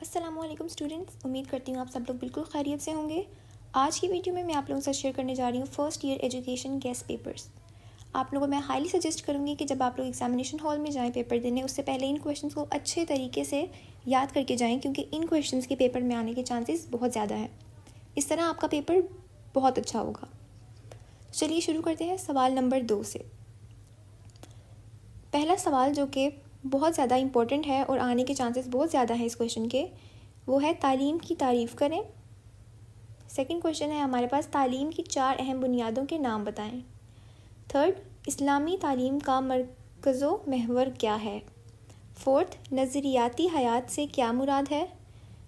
السلام علیکم اسٹوڈنٹس، امید کرتی ہوں آپ سب لوگ بالکل خیریت سے ہوں گے۔ آج کی ویڈیو میں آپ لوگوں سے شیئر کرنے جا رہی ہوں first year education guest papers. آپ لوگوں کو میں ہائیلی سجیسٹ کروں گی کہ جب آپ لوگ ایگزامینیشن ہال میں جائیں پیپر دینے، اس سے پہلے ان کویشچنس کو اچھے طریقے سے یاد کر کے جائیں، کیونکہ ان کویشچنس کے پیپر میں آنے کے چانسز بہت زیادہ ہیں۔ اس طرح آپ کا پیپر بہت اچھا ہوگا۔ چلیے شروع کرتے ہیں سوال نمبر 2 سے۔ پہلا سوال جو کہ بہت زیادہ امپورٹنٹ ہے اور آنے کے چانسز بہت زیادہ ہیں اس کویشچن کے، وہ ہے تعلیم کی تعریف کریں۔ سیکنڈ کویشچن ہے ہمارے پاس تعلیم کی 4 اہم بنیادوں کے نام بتائیں۔ تھرڈ، اسلامی تعلیم کا مرکز و محور کیا ہے؟ فورتھ، نظریاتی حیات سے کیا مراد ہے؟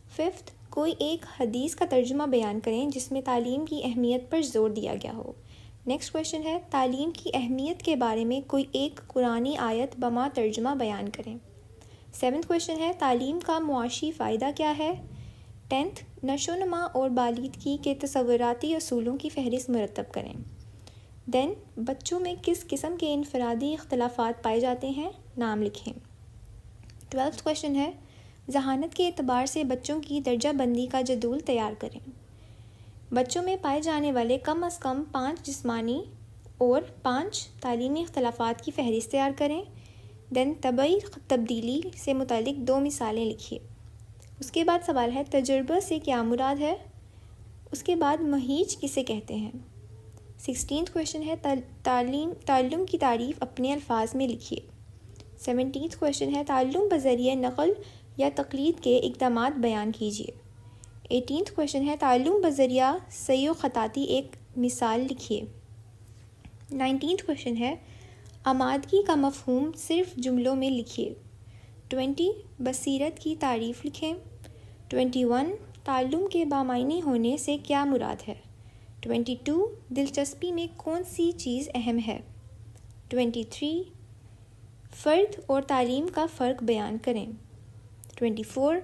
ففتھ، کوئی ایک حدیث کا ترجمہ بیان کریں جس میں تعلیم کی اہمیت پر زور دیا گیا ہو۔ نیکسٹ کویشچن ہے تعلیم کی اہمیت کے بارے میں کوئی ایک قرآنی آیت بما ترجمہ بیان کریں۔ سیونتھ کویشچن ہے تعلیم کا معاشی فائدہ کیا ہے؟ 10th، نشو و نما اور بالغی کے تصوراتی اصولوں کی فہرست مرتب کریں۔ دین، بچوں میں کس قسم کے انفرادی اختلافات پائے جاتے ہیں؟ نام لکھیں۔ 12th کویشچن ہے ذہانت کے اعتبار سے بچوں کی درجہ بندی کا جدول تیار کریں۔ بچوں میں پائے جانے والے کم از کم 5 جسمانی اور 5 تعلیمی اختلافات کی فہرست تیار کریں۔ دین، طبعی تبدیلی سے متعلق 2 مثالیں لکھیے۔ اس کے بعد سوال ہے تجربہ سے کیا مراد ہے؟ اس کے بعد مہیج کسے کہتے ہیں؟ 16th کویشچن ہے تعلم کی تعریف اپنے الفاظ میں لکھیے۔ 17th کویشچن ہے تعلم بذریعہ نقل یا تقلید کے اقدامات بیان کیجیے۔ 18th کویشچن ہے تعلم بذریعہ صحیح و خطاطی ایک مثال لکھیے۔ 19th کویشچن ہے آمادگی کا مفہوم صرف جملوں میں لکھیے۔ 20، بصیرت کی تعریف لکھیں۔ 21، تعلم کے بامعنی ہونے سے کیا مراد ہے؟ 22، دلچسپی میں کون سی چیز اہم ہے؟ 23، فرد اور تعلیم کا فرق بیان کریں۔ 24،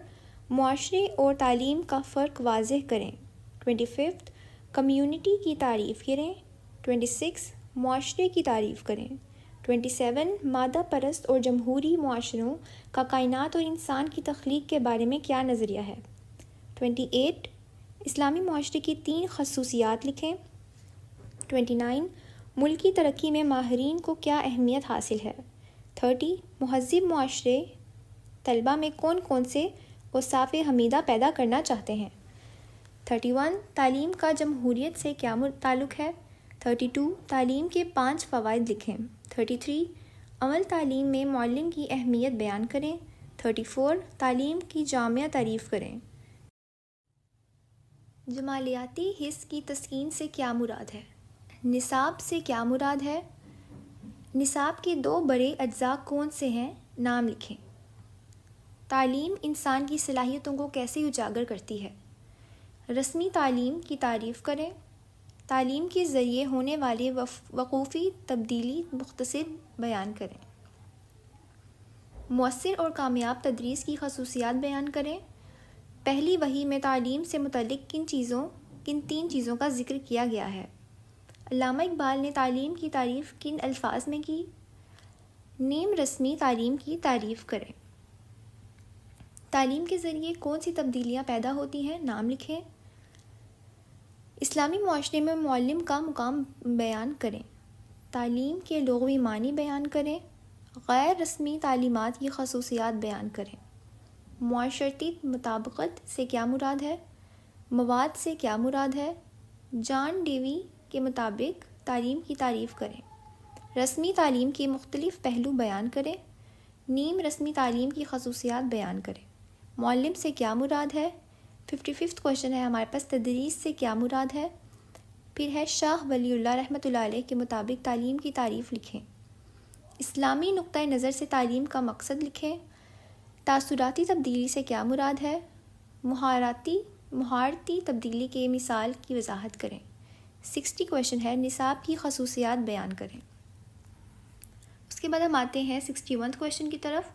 معاشرے اور تعلیم کا فرق واضح کریں۔ 25، کمیونٹی کی تعریف کریں۔ 26، معاشرے کی تعریف کریں۔ 27، مادہ پرست اور جمہوری معاشروں کا کائنات اور انسان کی تخلیق کے بارے میں کیا نظریہ ہے؟ 28، اسلامی معاشرے کی 3 خصوصیات لکھیں۔ 29، ملکی ترقی میں ماہرین کو کیا اہمیت حاصل ہے؟ 30، مہذب معاشرے طلبہ میں کون کون سے اوصاف حمیدہ پیدا کرنا چاہتے ہیں؟ 31، تعلیم کا جمہوریت سے کیا تعلق ہے؟ 32، تعلیم کے 5 فوائد لکھیں۔ 33، عمل تعلیم میں معلم کی اہمیت بیان کریں۔ 34، تعلیم کی جامع تعریف کریں۔ جمالیاتی حس کی تسکین سے کیا مراد ہے؟ نصاب سے کیا مراد ہے؟ نصاب کے 2 بڑے اجزاء کون سے ہیں؟ نام لکھیں۔ تعلیم انسان کی صلاحیتوں کو کیسے اجاگر کرتی ہے؟ رسمی تعلیم کی تعریف کریں۔ تعلیم کے ذریعے ہونے والی وقوفی تبدیلی مختصر بیان کریں۔ مؤثر اور کامیاب تدریس کی خصوصیات بیان کریں۔ پہلی وحی میں تعلیم سے متعلق کن 3 چیزوں کا ذکر کیا گیا ہے؟ علامہ اقبال نے تعلیم کی تعریف کن الفاظ میں کی؟ نیم رسمی تعلیم کی تعریف کریں۔ تعلیم کے ذریعے کون سی تبدیلیاں پیدا ہوتی ہیں؟ نام لکھیں۔ اسلامی معاشرے میں معلم کا مقام بیان کریں۔ تعلیم کے لغوی معنی بیان کریں۔ غیر رسمی تعلیمات کی خصوصیات بیان کریں۔ معاشرتی مطابقت سے کیا مراد ہے؟ مواد سے کیا مراد ہے؟ جان ڈیوی کے مطابق تعلیم کی تعریف کریں۔ رسمی تعلیم کے مختلف پہلو بیان کریں۔ نیم رسمی تعلیم کی خصوصیات بیان کریں۔ معلم سے کیا مراد ہے؟ 55th کویشچن ہے ہمارے پاس تدریس سے کیا مراد ہے؟ پھر ہے شاہ ولی اللہ رحمۃ اللہ علیہ کے مطابق تعلیم کی تعریف لکھیں۔ اسلامی نقطۂ نظر سے تعلیم کا مقصد لکھیں۔ تاثراتی تبدیلی سے کیا مراد ہے؟ مہارتی تبدیلی کے مثال کی وضاحت کریں۔ 60 کویشچن ہے نصاب کی خصوصیات بیان کریں۔ اس کے بعد ہم آتے ہیں 61 کویشچن کی طرف۔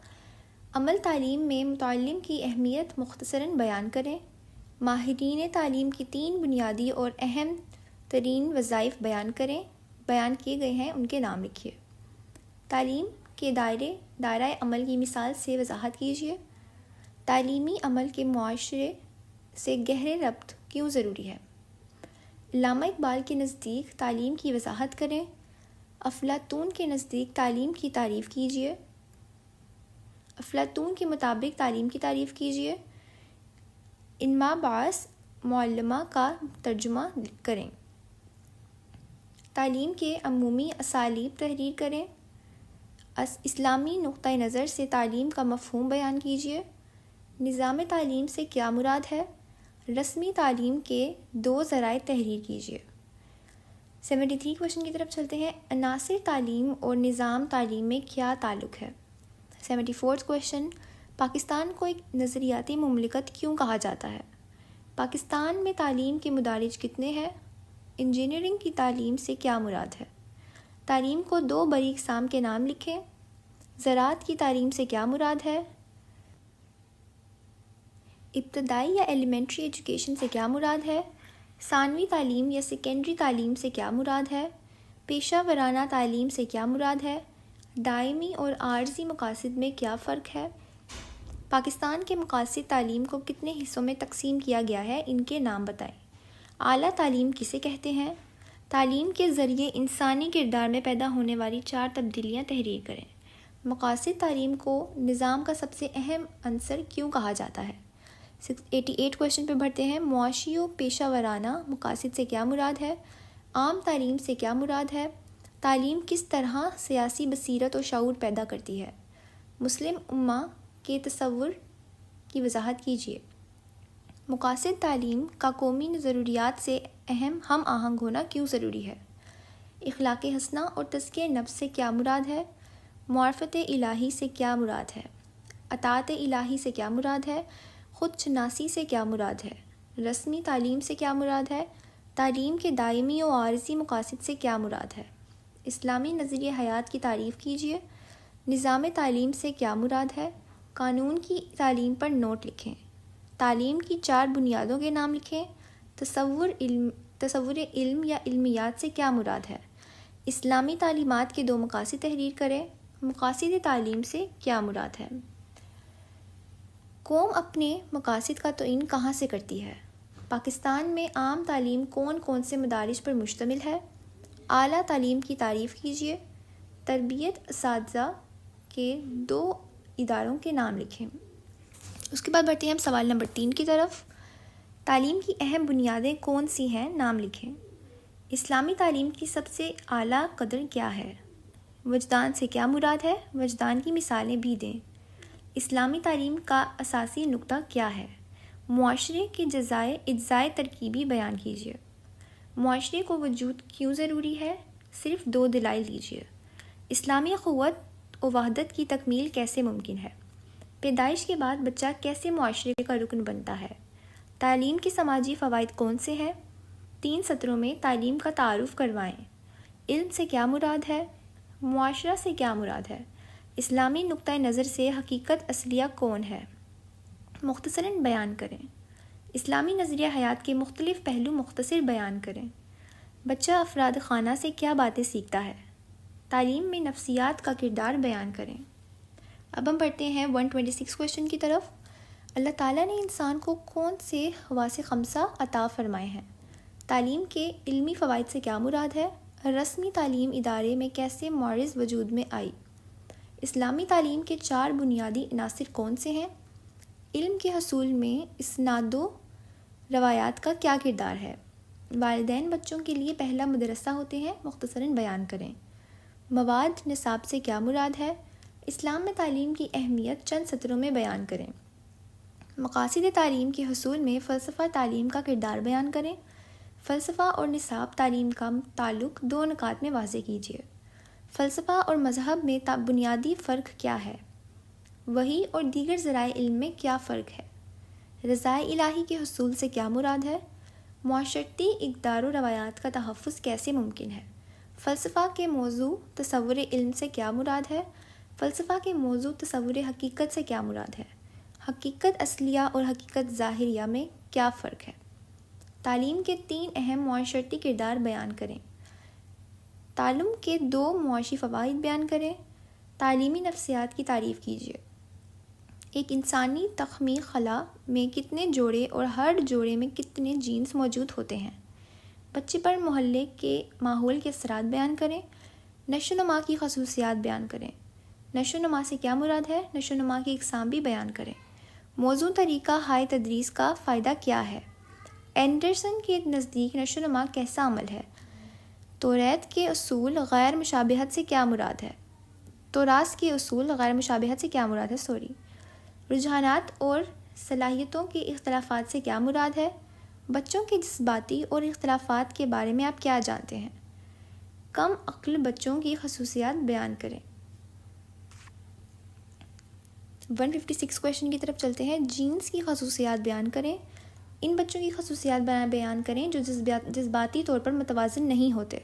عمل تعلیم میں متعلم کی اہمیت مختصراً بیان کریں۔ ماہرین تعلیم کی 3 بنیادی اور اہم ترین وظائف بیان کیے گئے ہیں، ان کے نام لکھیے۔ تعلیم کے دائرہ عمل کی مثال سے وضاحت کیجیے۔ تعلیمی عمل کے معاشرے سے گہرے ربط کیوں ضروری ہے؟ علامہ اقبال کے نزدیک تعلیم کی وضاحت کریں۔ افلاطون کے نزدیک تعلیم کی تعریف کیجیے۔ افلاطون کے مطابق تعلیم کی تعریف کیجیے۔ انما بعث معلمہ کا ترجمہ کریں۔ تعلیم کے عمومی اسالیب تحریر کریں۔ اسلامی نقطۂ نظر سے تعلیم کا مفہوم بیان کیجیے۔ نظام تعلیم سے کیا مراد ہے؟ رسمی تعلیم کے 2 ذرائع تحریر کیجیے۔ 73 کوشچن کی طرف چلتے ہیں۔ عناصر تعلیم اور نظام تعلیم میں کیا تعلق ہے؟ 74 کوشچن۔ پاکستان کو ایک نظریاتی مملکت کیوں کہا جاتا ہے؟ پاکستان میں تعلیم کے مدارج کتنے ہیں؟ انجینئرنگ کی تعلیم سے کیا مراد ہے؟ تعلیم کو 2 بڑی اقسام کے نام لکھیں۔ زراعت کی تعلیم سے کیا مراد ہے؟ ابتدائی یا ایلیمنٹری ایجوکیشن سے کیا مراد ہے؟ ثانوی تعلیم یا سیکنڈری تعلیم سے کیا مراد ہے؟ پیشہ ورانہ تعلیم سے کیا مراد ہے؟ دائمی اور عارضی مقاصد میں کیا فرق ہے؟ پاکستان کے مقاصد تعلیم کو کتنے حصوں میں تقسیم کیا گیا ہے؟ ان کے نام بتائیں۔ اعلیٰ تعلیم کسے کہتے ہیں؟ تعلیم کے ذریعے انسانی کردار میں پیدا ہونے والی 4 تبدیلیاں تحریر کریں۔ مقاصد تعلیم کو نظام کا سب سے اہم عنصر کیوں کہا جاتا ہے؟ 88 کوشچن پہ بڑھتے ہیں۔ معاشی و پیشہ ورانہ مقاصد سے کیا مراد ہے؟ عام تعلیم سے کیا مراد ہے؟ تعلیم کس طرح سیاسی بصیرت و شعور پیدا کرتی ہے؟ مسلم امہ کے تصور کی وضاحت کیجیے۔ مقاصد تعلیم کا قومی ضروریات سے ہم آہنگ ہونا کیوں ضروری ہے؟ اخلاق حسنہ اور تزکیہ نفس سے کیا مراد ہے؟ معرفت الہی سے کیا مراد ہے؟ اطاعت الہی سے کیا مراد ہے؟ خود شناسی سے کیا مراد ہے؟ رسمی تعلیم سے کیا مراد ہے؟ تعلیم کے دائمی و عارضی مقاصد سے کیا مراد ہے؟ اسلامی نظریہ حیات کی تعریف کیجیے۔ نظام تعلیم سے کیا مراد ہے؟ قانون کی تعلیم پر نوٹ لکھیں۔ تعلیم کی 4 بنیادوں کے نام لکھیں۔ تصور علم یا علمیات سے کیا مراد ہے؟ اسلامی تعلیمات کے 2 مقاصد تحریر کریں۔ مقاصد تعلیم سے کیا مراد ہے؟ قوم اپنے مقاصد کا تعین کہاں سے کرتی ہے؟ پاکستان میں عام تعلیم کون کون سے مدارج پر مشتمل ہے؟ اعلیٰ تعلیم کی تعریف کیجیے۔ تربیت اساتذہ کے 2 اداروں کے نام لکھیں۔ اس کے بعد بڑھتے ہیں ہم سوال نمبر 3 کی طرف۔ تعلیم کی اہم بنیادیں کون سی ہیں؟ نام لکھیں۔ اسلامی تعلیم کی سب سے اعلیٰ قدر کیا ہے؟ وجدان سے کیا مراد ہے؟ وجدان کی مثالیں بھی دیں۔ اسلامی تعلیم کا اساسی نقطہ کیا ہے؟ معاشرے کے اجزائے ترکیبی بیان کیجیے۔ معاشرے کو وجود کیوں ضروری ہے؟ صرف 2 دلائل دیجیے۔ اسلامی قوت و وحدت کی تکمیل کیسے ممکن ہے؟ پیدائش کے بعد بچہ کیسے معاشرے کا رکن بنتا ہے؟ تعلیم کے سماجی فوائد کون سے ہیں؟ 3 سطروں میں تعلیم کا تعارف کروائیں۔ علم سے کیا مراد ہے؟ معاشرہ سے کیا مراد ہے؟ اسلامی نقطۂ نظر سے حقیقت اصلیہ کون ہے؟ مختصراً بیان کریں۔ اسلامی نظریہ حیات کے مختلف پہلو مختصر بیان کریں۔ بچہ افراد خانہ سے کیا باتیں سیکھتا ہے؟ تعلیم میں نفسیات کا کردار بیان کریں۔ اب ہم پڑھتے ہیں 126 کوشچن کی طرف۔ اللہ تعالیٰ نے انسان کو کون سے حواس 5 عطا فرمائے ہیں؟ تعلیم کے علمی فوائد سے کیا مراد ہے؟ رسمی تعلیم ادارے میں کیسے معرض وجود میں آئی؟ اسلامی تعلیم کے 4 بنیادی عناصر کون سے ہیں؟ علم کے حصول میں اسناد و روایات کا کیا کردار ہے؟ والدین بچوں کے لیے پہلا مدرسہ ہوتے ہیں، مختصراً بیان کریں۔ مواد نصاب سے کیا مراد ہے؟ اسلام میں تعلیم کی اہمیت چند سطروں میں بیان کریں۔ مقاصد تعلیم کے حصول میں فلسفہ تعلیم کا کردار بیان کریں۔ فلسفہ اور نصاب تعلیم کا تعلق 2 نکات میں واضح کیجیے۔ فلسفہ اور مذہب میں بنیادی فرق کیا ہے؟ وحی اور دیگر ذرائع علم میں کیا فرق ہے؟ رضائے الہی کے حصول سے کیا مراد ہے؟ معاشرتی اقدار و روایات کا تحفظ کیسے ممکن ہے؟ فلسفہ کے موضوع تصور علم سے کیا مراد ہے؟ فلسفہ کے موضوع تصور حقیقت سے کیا مراد ہے؟ حقیقت اصلیہ اور حقیقت ظاہریہ میں کیا فرق ہے؟ تعلیم کے 3 اہم معاشرتی کردار بیان کریں۔ تعلیم کے 2 معاشی فوائد بیان کریں۔ تعلیمی نفسیات کی تعریف کیجیے۔ ایک انسانی تخمی خلا میں کتنے جوڑے اور ہر جوڑے میں کتنے جینز موجود ہوتے ہیں؟ بچے پر محلے کے ماحول کے اثرات بیان کریں۔ نشو و نما کی خصوصیات بیان کریں۔ نشو و نما سے کیا مراد ہے؟ نشو و نما کی اقسام بھی بیان کریں۔ موضوع طریقہ ہائے تدریس کا فائدہ کیا ہے؟ اینڈرسن کے نزدیک نشو و نما کیسا عمل ہے؟ توریت کے اصول غیر مشابہت سے کیا مراد ہے؟ توراث کے اصول غیر مشابہت سے کیا مراد ہے؟ رجحانات اور صلاحیتوں کے اختلافات سے کیا مراد ہے؟ بچوں کے جذباتی اور اختلافات کے بارے میں آپ کیا جانتے ہیں؟ کم عقل بچوں کی خصوصیات بیان کریں۔ 156 کویشچن کی طرف چلتے ہیں۔ جینز کی خصوصیات بیان کریں۔ ان بچوں کی خصوصیات بیان کریں جو جذباتی طور پر متوازن نہیں ہوتے۔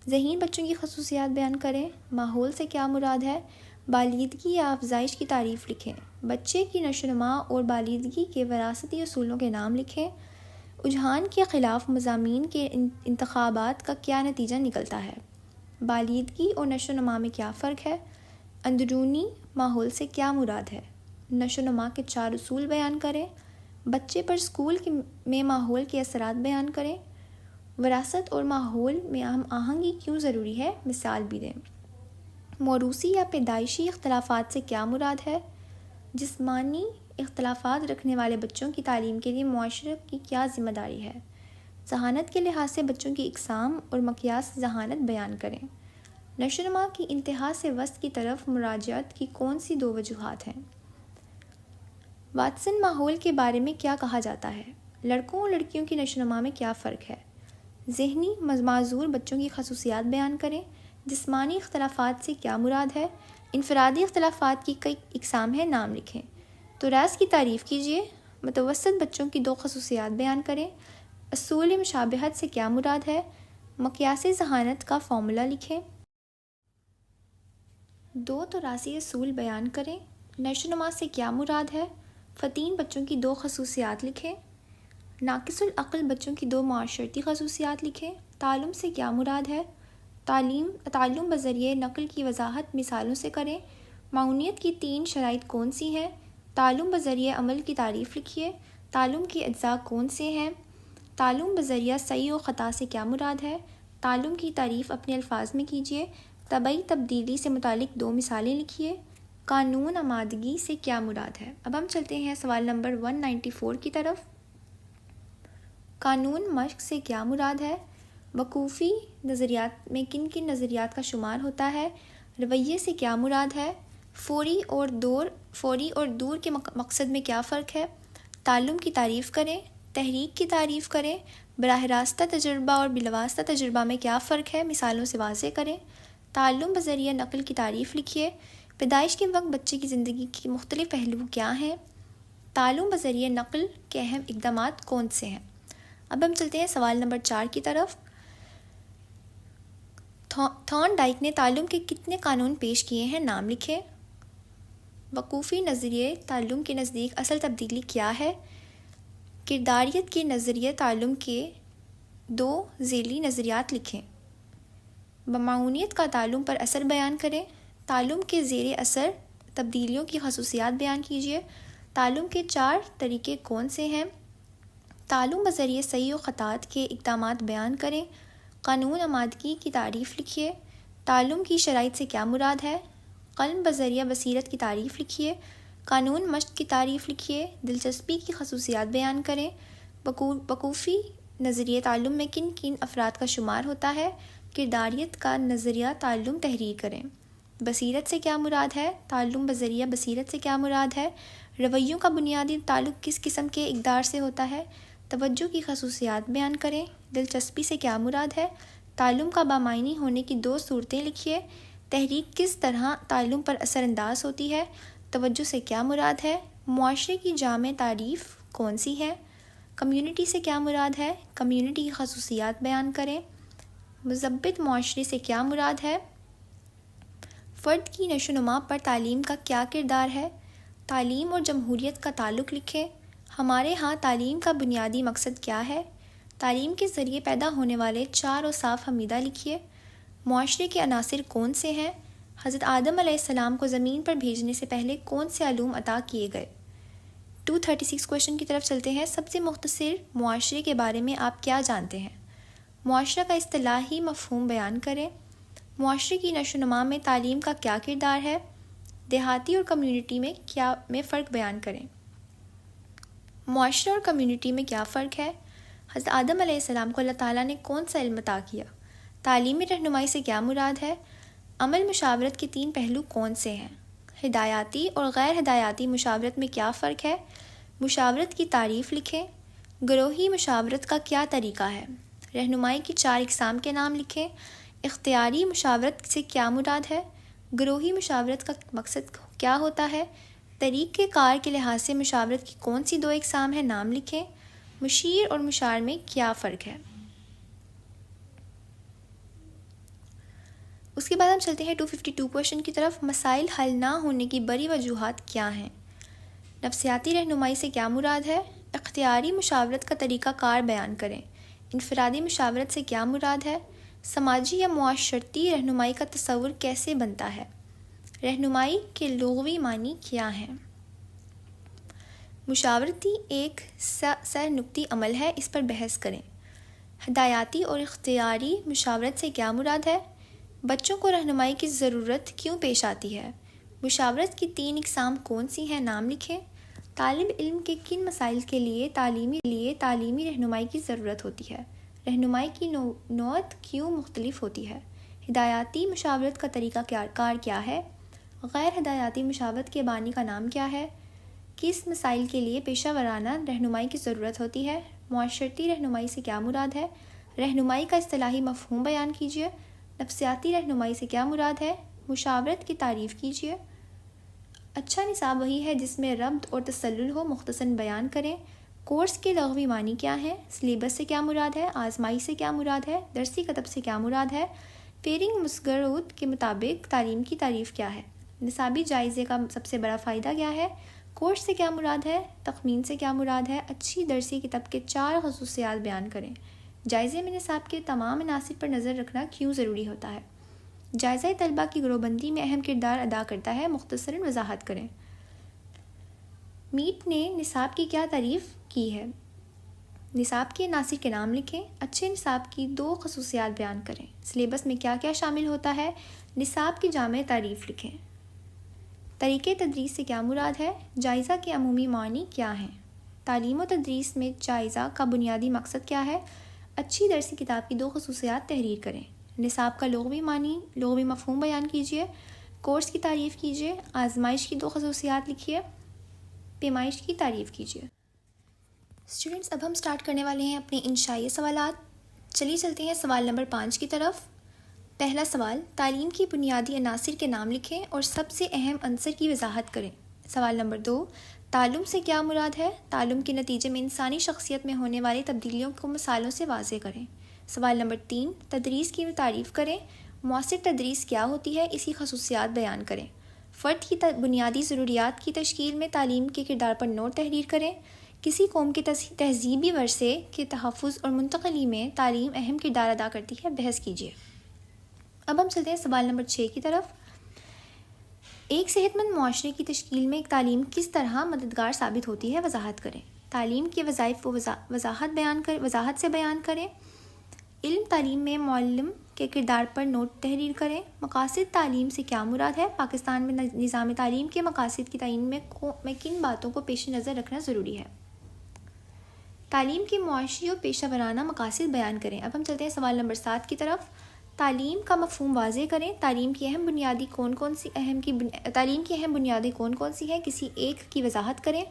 ذہین بچوں کی خصوصیات بیان کریں۔ ماحول سے کیا مراد ہے؟ بالیدگی یا افزائش کی تعریف لکھیں۔ بچے کی نشو و نما اور بالیدگی کے وراثتی اصولوں کے نام لکھیں۔ اذہان کے خلاف مضامین کے انتخابات کا کیا نتیجہ نکلتا ہے؟ بالیدگی اور نشو و نما میں کیا فرق ہے؟ اندرونی ماحول سے کیا مراد ہے؟ نشو و نما کے 4 اصول بیان کریں۔ بچے پر اسکول میں ماحول کے اثرات بیان کریں۔ وراثت اور ماحول میں ہم آہنگی کیوں ضروری ہے؟ مثال بھی دیں۔ موروثی یا پیدائشی اختلافات سے کیا مراد ہے؟ جسمانی اختلافات رکھنے والے بچوں کی تعلیم کے لیے معاشرے کی کیا ذمہ داری ہے؟ ذہانت کے لحاظ سے بچوں کی اقسام اور مقیاس ذہانت بیان کریں۔ نشو و نما کی انتہا سے وسط کی طرف مراجعت کی کون سی 2 وجوہات ہیں؟ واٹسن ماحول کے بارے میں کیا کہا جاتا ہے؟ لڑکوں اور لڑکیوں کی نشو و نما میں کیا فرق ہے؟ ذہنی معذور بچوں کی خصوصیات بیان کریں۔ جسمانی اختلافات سے کیا مراد ہے؟ انفرادی اختلافات کی کئی اقسام ہیں، نام لکھیں۔ توراث کی تعریف کیجیے۔ متوسط بچوں کی 2 خصوصیات بیان کریں۔ اصول مشابہت سے کیا مراد ہے؟ مقیاس ذہانت کا فارمولا لکھیں۔ 2 توراثی اصول بیان کریں۔ نشو و نما سے کیا مراد ہے؟ فطین بچوں کی 2 خصوصیات لکھیں۔ ناقص العقل بچوں کی 2 معاشرتی خصوصیات لکھیں۔ تعلم سے کیا مراد ہے؟ تعلم بذریعہ نقل کی وضاحت مثالوں سے کریں۔ معاونیت کی 3 شرائط کون سی ہیں؟ تعلم بذریعہ عمل کی تعریف لکھیے۔ تعلم کے اجزاء کون سے ہیں؟ تعلم بذریعہ صحیح و خطا سے کیا مراد ہے؟ تعلم کی تعریف اپنے الفاظ میں کیجیے۔ طبعی تبدیلی سے متعلق 2 مثالیں لکھیے۔ قانون آمادگی سے کیا مراد ہے؟ اب ہم چلتے ہیں سوال نمبر 194 کی طرف۔ قانون مشق سے کیا مراد ہے؟ وقوفی نظریات میں کن کن نظریات کا شمار ہوتا ہے؟ رویے سے کیا مراد ہے؟ فوری اور دور کے مقصد میں کیا فرق ہے؟ تعلم کی تعریف کریں۔ تحریک کی تعریف کریں۔ براہ راستہ تجربہ اور بالواسطہ تجربہ میں کیا فرق ہے؟ مثالوں سے واضح کریں۔ تعلم بذریعہ نقل کی تعریف لکھیے۔ پیدائش کے وقت بچے کی زندگی کے مختلف پہلو کیا ہیں؟ تعلم بذریعہ نقل کے اہم اقدامات کون سے ہیں؟ اب ہم چلتے ہیں سوال نمبر 4 کی طرف۔ تھارن ڈائک نے تعلم کے کتنے قانون پیش کیے ہیں؟ نام لکھیں۔ وقوفی نظریے تعلم کے نزدیک اصل تبدیلی کیا ہے؟ کرداریت کے نظریہ تعلم کے 2 ذیلی نظریات لکھیں۔ بمعاونیت کا تعلم پر اثر بیان کریں۔ تعلم کے زیر اثر تبدیلیوں کی خصوصیات بیان کیجیے۔ تعلم کے 4 طریقے کون سے ہیں؟ تعلم بذریعہ صحیح و خطاط کے اقدامات بیان کریں۔ قانون آمادگی کی تعریف لکھیے۔ تعلم کی شرائط سے کیا مراد ہے؟ قلم بذریعہ بصیرت کی تعریف لکھیے۔ قانون مشق کی تعریف لکھیے۔ دلچسپی کی خصوصیات بیان کریں۔ وقوفی نظریہ تعلم میں کن کن افراد کا شمار ہوتا ہے؟ کرداریت کا نظریہ تعلم تحریر کریں۔ بصیرت سے کیا مراد ہے؟ تعلم بذریعہ بصیرت سے کیا مراد ہے؟ رویوں کا بنیادی تعلق کس قسم کے اقدار سے ہوتا ہے؟ توجہ کی خصوصیات بیان کریں۔ دلچسپی سے کیا مراد ہے؟ تعلم کا بامعنی ہونے کی 2 صورتیں لکھیے۔ تحریک کس طرح تعلم پر اثر انداز ہوتی ہے؟ توجہ سے کیا مراد ہے؟ معاشرے کی جامع تعریف کون سی ہے؟ کمیونٹی سے کیا مراد ہے؟ کمیونٹی کی خصوصیات بیان کریں۔ مثبت معاشرے سے کیا مراد ہے؟ فرد کی نشو و نما پر تعلیم کا کیا کردار ہے؟ تعلیم اور جمہوریت کا تعلق لکھیں۔ ہمارے ہاں تعلیم کا بنیادی مقصد کیا ہے؟ تعلیم کے ذریعے پیدا ہونے والے 4 اوصاف حمیدہ لکھیے۔ معاشرے کے عناصر کون سے ہیں؟ حضرت آدم علیہ السلام کو زمین پر بھیجنے سے پہلے کون سے علوم عطا کیے گئے؟ 236 کویشچن کی طرف چلتے ہیں۔ سب سے مختصر معاشرے کے بارے میں آپ کیا جانتے ہیں؟ معاشرہ کا اصطلاحی مفہوم بیان کریں۔ معاشرے کی نشو و نما میں تعلیم کا کیا کردار ہے؟ دیہاتی اور کمیونٹی میں فرق بیان کریں۔ معاشرہ اور کمیونٹی میں کیا فرق ہے؟ حضرت آدم علیہ السلام کو اللہ تعالیٰ نے کون سا علم عطا کیا؟ تعلیمی رہنمائی سے کیا مراد ہے؟ عمل مشاورت کے 3 پہلو کون سے ہیں؟ ہدایاتی اور غیر ہدایاتی مشاورت میں کیا فرق ہے؟ مشاورت کی تعریف لکھیں۔ گروہی مشاورت کا کیا طریقہ ہے؟ رہنمائی کی 4 اقسام کے نام لکھیں۔ اختیاری مشاورت سے کیا مراد ہے؟ گروہی مشاورت کا مقصد کیا ہوتا ہے؟ طریقہ کار کے لحاظ سے مشاورت کی کون سی 2 اقسام ہیں؟ نام لکھیں۔ مشیر اور مشار میں کیا فرق ہے؟ اس کے بعد ہم چلتے ہیں 252 کویشچن کی طرف۔ مسائل حل نہ ہونے کی بڑی وجوہات کیا ہیں؟ نفسیاتی رہنمائی سے کیا مراد ہے؟ اختیاری مشاورت کا طریقہ کار بیان کریں۔ انفرادی مشاورت سے کیا مراد ہے؟ سماجی یا معاشرتی رہنمائی کا تصور کیسے بنتا ہے؟ رہنمائی کے لغوی معنی کیا ہیں؟ مشاورتی ایک سہ نقطی عمل ہے، اس پر بحث کریں۔ ہدایاتی اور اختیاری مشاورت سے کیا مراد ہے؟ بچوں کو رہنمائی کی ضرورت کیوں پیش آتی ہے؟ مشاورت کی 3 اقسام کون سی ہیں؟ نام لکھیں۔ طالب علم کے کن مسائل کے لیے تعلیمی رہنمائی کی ضرورت ہوتی ہے؟ رہنمائی کی نوعیت کیوں مختلف ہوتی ہے؟ ہدایاتی مشاورت کا طریقہ کار کیا ہے؟ غیر ہدایاتی مشاورت کے بانی کا نام کیا ہے؟ کس مسائل کے لیے پیشہ ورانہ رہنمائی کی ضرورت ہوتی ہے؟ معاشرتی رہنمائی سے کیا مراد ہے؟ رہنمائی کا اصطلاحی مفہوم بیان کیجیے۔ نفسیاتی رہنمائی سے کیا مراد ہے؟ مشاورت کی تعریف کیجیے۔ اچھا نصاب وہی ہے جس میں ربط اور تسلسل ہو، مختصراً بیان کریں۔ کورس کے لغوی معنی کیا ہے؟ سلیبس سے کیا مراد ہے؟ آزمائی سے کیا مراد ہے؟ درسی کتب سے کیا مراد ہے؟ پیرنگ مسگرود کے مطابق تعلیم کی تعریف کیا ہے؟ نصابی جائزے کا سب سے بڑا فائدہ کیا ہے؟ کورس سے کیا مراد ہے؟ تخمین سے کیا مراد ہے؟ اچھی درسی کتاب کے 4 خصوصیات بیان کریں۔ جائزے میں نصاب کے تمام عناصر پر نظر رکھنا کیوں ضروری ہوتا ہے؟ جائزہ طلبہ کی گروہ بندی میں اہم کردار ادا کرتا ہے، مختصراً وضاحت کریں۔ میٹ نے نصاب کی کیا تعریف کی ہے؟ نصاب کے عناصر کے نام لکھیں۔ اچھے نصاب کی 2 خصوصیات بیان کریں۔ سلیبس میں کیا کیا شامل ہوتا ہے؟ نصاب کی جامع تعریف لکھیں۔ طریقہ تدریس سے کیا مراد ہے؟ جائزہ کے عمومی معنی کیا ہیں؟ تعلیم و تدریس میں جائزہ کا بنیادی مقصد کیا ہے؟ اچھی درسی کتاب کی 2 خصوصیات تحریر کریں۔ نصاب کا لغوی مفہوم بیان کیجیے۔ کورس کی تعریف کیجیے۔ آزمائش کی 2 خصوصیات لکھیے۔ پیمائش کی تعریف کیجیے۔ اسٹوڈنٹس، اب ہم سٹارٹ کرنے والے ہیں اپنے انشائی سوالات۔ چلیے چلتے ہیں سوال نمبر 5 کی طرف۔ پہلا سوال، تعلیم کی بنیادی عناصر کے نام لکھیں اور سب سے اہم عنصر کی وضاحت کریں۔ سوال نمبر 2، تعلم سے کیا مراد ہے؟ تعلم کے نتیجے میں انسانی شخصیت میں ہونے والی تبدیلیوں کو مثالوں سے واضح کریں۔ سوال نمبر 3، تدریس کی تعریف کریں۔ مؤثر تدریس کیا ہوتی ہے؟ اس کی خصوصیات بیان کریں۔ فرد کی بنیادی ضروریات کی تشکیل میں تعلیم کے کردار پر نوٹ تحریر کریں۔ کسی قوم کے تہذیبی ورثے کے تحفظ اور منتقلی میں تعلیم اہم کردار ادا کرتی ہے، بحث کیجیے۔ اب ہم چلتے ہیں سوال نمبر 6 کی طرف۔ ایک صحت مند معاشرے کی تشکیل میں تعلیم کس طرح مددگار ثابت ہوتی ہے؟ وضاحت کریں۔ تعلیم کے وظائف و وضاحت سے بیان کریں۔ علم تعلیم میں معلم کے کردار پر نوٹ تحریر کریں۔ مقاصد تعلیم سے کیا مراد ہے؟ پاکستان میں نظام تعلیم کے مقاصد کی تعین میں کن باتوں کو پیش نظر رکھنا ضروری ہے؟ تعلیم کے معاشی اور پیشہ ورانہ مقاصد بیان کریں۔ اب ہم چلتے ہیں سوال نمبر 7 کی طرف۔ تعلیم کا مفہوم واضح کریں۔ تعلیم کی اہم بنیادیں کون کون سی ہیں؟ کسی ایک کی وضاحت کریں۔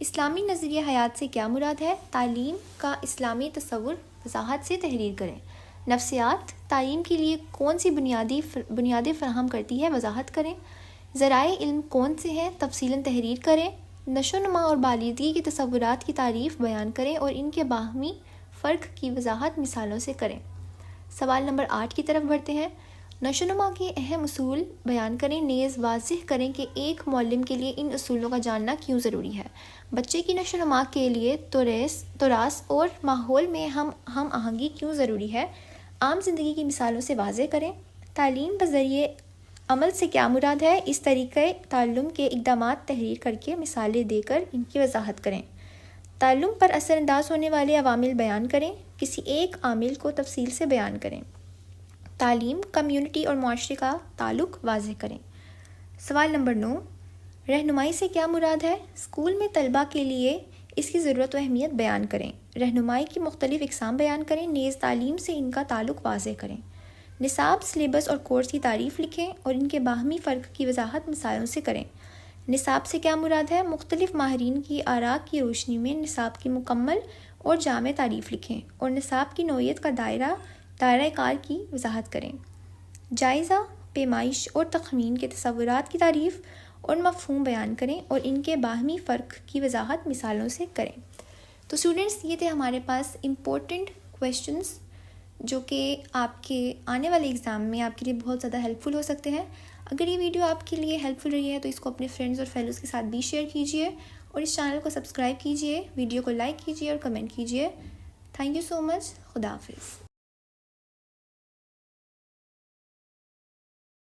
اسلامی نظریہ حیات سے کیا مراد ہے؟ تعلیم کا اسلامی تصور وضاحت سے تحریر کریں۔ نفسیات تعلیم کے لیے کون سی بنیادیں فراہم کرتی ہے؟ وضاحت کریں۔ ذرائع علم کون سے ہیں؟ تفصیلاً تحریر کریں۔ نشو و نما اور بالغی کے تصورات کی تعریف بیان کریں اور ان کے باہمی فرق کی وضاحت مثالوں سے کریں۔ سوال نمبر 8 کی طرف بڑھتے ہیں۔ نشو و نما کے اہم اصول بیان کریں، نیز واضح کریں کہ ایک معلم کے لیے ان اصولوں کا جاننا کیوں ضروری ہے۔ بچے کی نشو و نما کے لیے تراث اور ماحول میں ہم آہنگی کیوں ضروری ہے۔ عام زندگی کی مثالوں سے واضح کریں۔ تعلیم بذریعہ عمل سے کیا مراد ہے؟ اس طریقہ تعلم کے اقدامات تحریر کر کے مثالیں دے کر ان کی وضاحت کریں۔ تعلم پر اثر انداز ہونے والے عوامل بیان کریں، کسی ایک عامل کو تفصیل سے بیان کریں۔ تعلیم، کمیونٹی اور معاشرے کا تعلق واضح کریں۔ سوال نمبر 9، رہنمائی سے کیا مراد ہے؟ اسکول میں طلباء کے لیے اس کی ضرورت و اہمیت بیان کریں۔ رہنمائی کی مختلف اقسام بیان کریں، نیز تعلیم سے ان کا تعلق واضح کریں۔ نصاب، سلیبس اور کورس کی تعریف لکھیں اور ان کے باہمی فرق کی وضاحت مثالوں سے کریں۔ نصاب سے کیا مراد ہے؟ مختلف ماہرین کی آراء کی روشنی میں نصاب کی مکمل اور جامع تعریف لکھیں اور نصاب کی نوعیت کا دائرہ کار کی وضاحت کریں۔ جائزہ، پیمائش اور تخمین کے تصورات کی تعریف اور مفہوم بیان کریں اور ان کے باہمی فرق کی وضاحت مثالوں سے کریں۔ تو اسٹوڈنٹس، یہ تھے ہمارے پاس امپورٹنٹ کویشچنس جو کہ آپ کے آنے والے ایگزام میں آپ کے لیے بہت زیادہ ہیلپ فل ہو سکتے ہیں۔ اگر یہ ویڈیو آپ کے لیے ہیلپ فل رہی ہے تو اس کو اپنے فرینڈز اور فیلوز کے ساتھ بھی شیئر کیجیے اور اس چینل کو سبسکرائب کیجیے، ویڈیو کو لائک کیجیے اور کمنٹ کیجیے۔ تھینک یو سو مچ۔ خدا حافظ۔